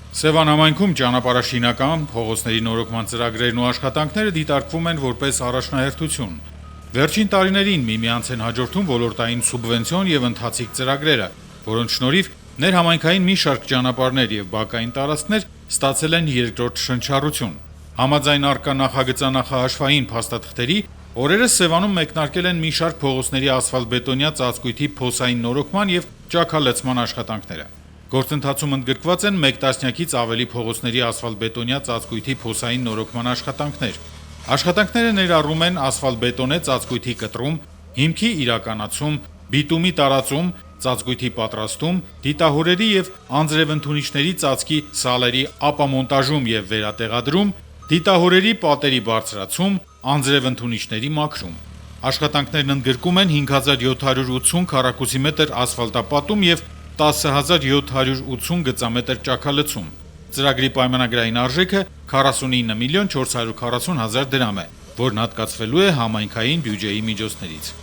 Սևան համայնքում ճանապարհաշինական, փողոցների նորոգման ծրագրերն ու աշխատանքները դիտարկվում են որպես առաջնահերթություն։ Վերջին տարիներին միմյանց են հաջորդում ոլորտային սուբվենցիոն եւ ընթացիկ ծրագրերը, որոնց շնորհիվ ներհամայնքային մի շարք ճանապարհներ եւ բակային տարածքներ ստացել են երկրորդ շնչառություն։ Համաձայն առկա նախագծանախահաշվային փաստաթղթերի, օրերս Սևանում մեկնարկել են մի շարք փողոցների ասֆալտբետոնյա ծածկույթի փոսային նորոգման եւ ճաքալեցման աշխատանքները։ Գործընթացում ընդգրկված են 1 տասնյակից ավելի փողոցների ասֆալտբետոնյա ծածկույթի փոսային նորոգման աշխատանքներ։ Աշխատանքները ներառում են ասֆալտբետոնե ծածկույթի կտրում, հիմքի իրականացում, բիտումի տարածում, ծածկույթի պատրաստում, դիտահորերի եւ անձրևընդունիչների ծածկի սալերի ապամոնտաժում եւ վերատեղադրում, դիտահորերի պատերի բարձրացում, անձրևընդունիչների մաքրում։ Աշխատանքներն ընդգրկում են 5780 քառակուսի մետր ասֆալտապատում եւ 10780 գծամետր ճաքալեցում։ Ծրագրի պայմանագրային արժեքը 49 միլիոն 440 հազար դրամ է, որն հատկացվելու է համայնքային բյուջեի միջոցներից։